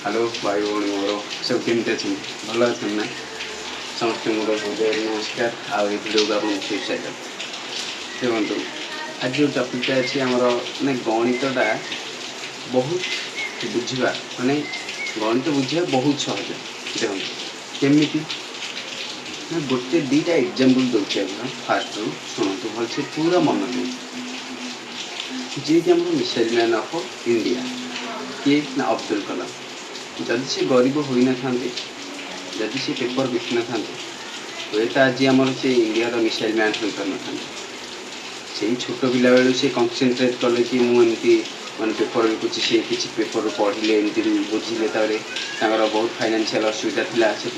Hello भाई भौणी मोर सब केमती अच्छे भल अच्छे ना समस्त मोर हृदय नमस्कार आउ भिडियो को आपको एक्साइटेड देखो आज जो टपिकटा अच्छी आमर मैंने गणितटा बहुत बुझा माने गणित बुझा बहुत सहज देखो केमी गोटे दीटा एग्जांपल दूसरे फास्ट रू शुणु भलसे पूरा मन दे जी आम मिसाइल मैन ऑफ इंडिया किए ना अब्दुल कलाम जदि से गरीब हो न था जदि से पेपर बिक न था हे तो आज आम से इंडिया मिसाइल मैन हो पार न से छोट पिला बेलू से कनसेंट्रेट कले कि मुझे माने पेपर बिकुची से किसी पेपर पढ़ले एमती बुझिले बहुत फाइनेंशियल असुविधा था से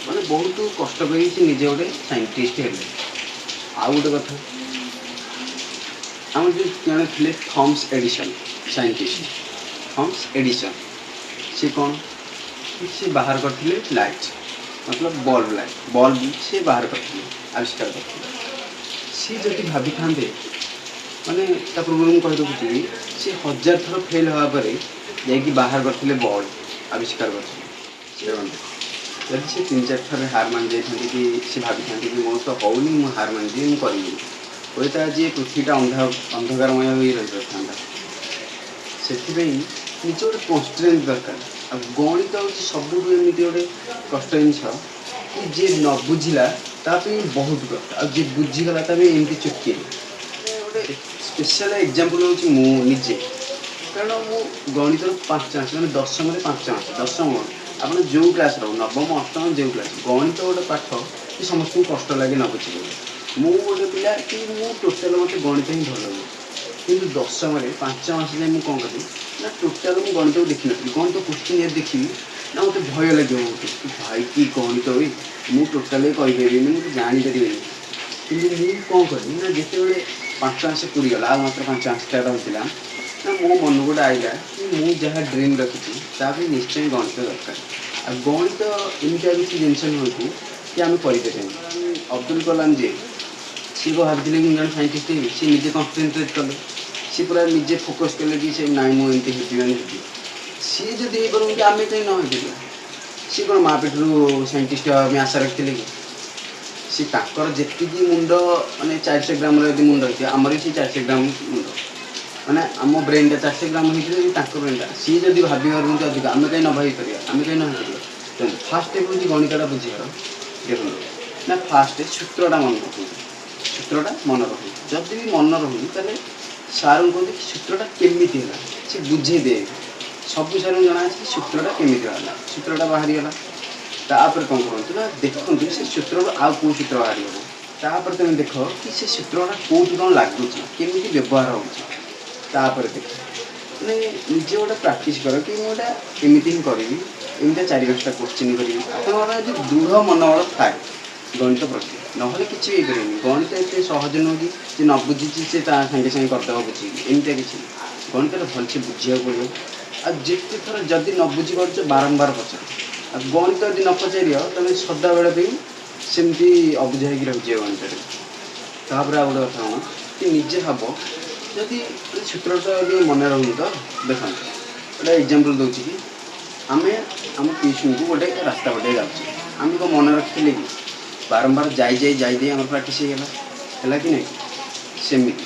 माने बहुत कष्ट कर निजे गोटे साइंटिस्ट है आउ गोटे कथा आम जो जड़े थे Thomas Edison scientist Thomas Edison सी कौन सी बाहर करते लाइट मतलब बल्ब लाइट बल्ब से बाहर करते आविष्कार करते सी जदि भाभी था माने पूर्व मुझे कही रखुची सी 1000 थर फेल हवा पर जा बाहर करते बल्ब आविष्कार करते जब से 3-4 थर हार मान जाती कि सी भाभी था कि मो तो होनी मुझे हार मान जी करी हे तो आज पृथ्वीटा अंधकारमय हो रही था से निजे गोटे कन्स्ट्रेंट दरकार आ गणित हूँ सब एमती गोटे कष्ट जिन कि जी न बुझला बहुत कष्ट आ जी बुझीगला एमती चुटकी गोटे स्पेशल एग्जांपल हूँ मुझे कारण मु गणित 5 मास मैंने दशम 5 मास दशम आप जो क्लास रो नवम अष्टम जो क्लास गणित गोटे पाठ कि समस्त कष्ट लगे न बुझे मु गोटे पिला कि मु टोटाल मत गणित ही भल लगे कि दशम 5 मास जाए मुझे कौन करी ना टोटाल मुझे गणित को देखी नी गणित क्वेश्चन देखी ना मत भय लगे भाई कि गणित हुई मुझे टोटाल कहीपर मुझे जापर कि मुझे कौन करी ना जिते 5 मास पूरीगला मात्र 5 मास स्टार्ट होता ना मो मन गोटे आईला कि मुझे जहाँ ड्रीम रखी निश्चय गणित दरकार आ गणित एमती किसी जिनस नुह कि आम कर अब्दुल कलाम जी सी को भाभी कि जन साइंटिस्ट सी निजे कन्सेंट्रेट कले सी पूरा निजे फोकस कले कि से नाई मुझे सी जब हो कि आम कहीं न सी कौन माँ पेटर साइंटिस्ट आम आशा रखते कि सी जी मुंड मानने 400 ग्राम मुंड होती है आमर भी 400 ग्राम मुंड माने आम ब्रेनटा 400 ग्राम होता ब्रेनटा सी जब भाभी अधिक आम कहीं न भाई पार आम कहीं न फास्ट स्टेप हूँ गणितटा बुझार देखो ना फास्ट सूत्रटा मन रखु सूत्रटा मन रखु जदि भी मन रखु तेल सार कहते सूत्रटा केमी सी बुझे दे सब सार जना सूत्रटा केमी बाहर सूत्रटा बाहरी गला तापर कौन कहते ना देखो से सूत्र आउ कौ सूत्र बाहरी तापर तुम देख कि से सूत्रटा कौटी कौन लगुच केमी व्यवहार होपर देख मैंने निजे गोटे प्राक्ट कर कि मुझे एमती ही करी एमती 4-5टा क्वेश्चन करी आप दृढ़ मनोबल थाए गणित प्रति ना कि गणित एत सहज नुह कि न बुझी से सागे सागे करदे बुझी एमती किसी गणित भलसे बुझा पड़ो आ जिते थर जदि न बुझी पार बारंबार पचार आ गणित यदि न पचार तुम सदा बेले सेमती अबुझा रही गणित तापर आ गोटे कथा कौन कि निजे भाव जदि सूत्रटा मन रही तो देख गोटे एग्जांपल दूसरी कि आम आम ट्यूशन को गोटे रास्ता गोटे जाऊँ आम को मन रखी कि बारंबार जाई आम प्राक्ट होगा कि नहीं सेमती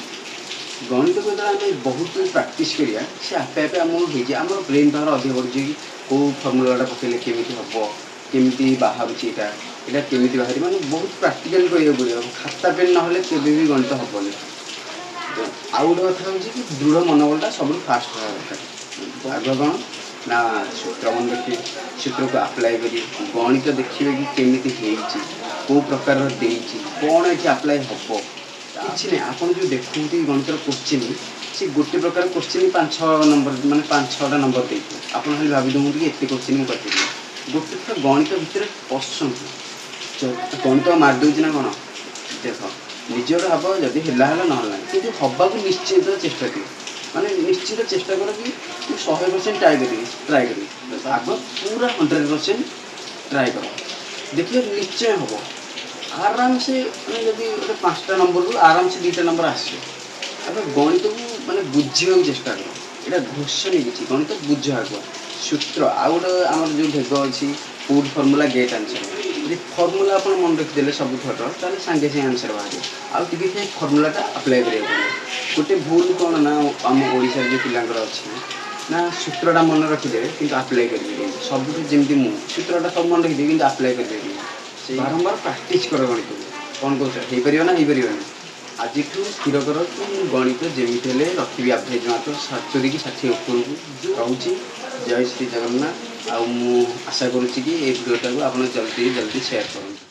गणित को आम बहुत प्राक्ट करिया से आपे आपे आम आम ब्रेन पावर अधिक बढ़ कि कौ फर्मुलाटा पकड़े केमी हम केमी बाहर यहाँ केमी बाहर माने बहुत प्राक्टिकल करा पड़ो खाता पेन ना केवे भी गणित हेनी आउ गोटे कथा हूँ कि दृढ़ मनोबलटा सब फास्ट रहा दरकार आग कौन ना सूत्र मन रखिए सूत्र को आप्लाय करिए गणित देखिए कि केमी कौ प्रकार कौन ये आप्लाय हम कि नहीं आप जो देखते गणित क्वेश्चन से गोटे प्रकार क्वेश्चन 5-6 नंबर माने 5-6टा नंबर देते आप खाली भावी दूँ कि एत क्वेश्चन मुझे कर गोटे थर गणित भितर पसंद गणित मारिदे ना कौन देख निजे गोटे भाव जदि है ना कि हवा को निश्चित चेष्टा दिए माने निश्चित चेष्टा कर कि 100% ट्राए करी आग पूरा 100% ट्राए कर देखिए निश्चय हम आराम से मैंने जब गोटे 5टा नंबर रू आराम से 2टा नंबर आसे अब गणित को माने बुझे चेष्टा कर यहाँ घोष नहीं कि गणित बुझ आग सूत्र आउ गोटे आम जो भेग अच्छी पुट फर्मूला गेट आंसर जी फर्मूला आप मन रखिदे सब थर ताले सांगे सागे आंसर बाहर आउ फर्मूलाटा अप्लाई करा गोटे भूल कौन ना आम ओडिशा जो पिलांकर अच्छी ना सूत्रटा मन रखिदेवे कि अप्लाई करेंगे सब जमी मु सूत्रटा सब मन रखिदेवी कि अप्लाई करेंगे बारंबार प्राक्ट कर गणित कौन कौन हो ना हो पार आज स्थिर कर कि गणित जमी रखी एवरेज मार्क 70 कि 60 ऊपर रोचे। जय श्री जगन्नाथ आशा करुच्ची कि भिडियोटा को आप जल्दी जल्दी शेयर करूँ।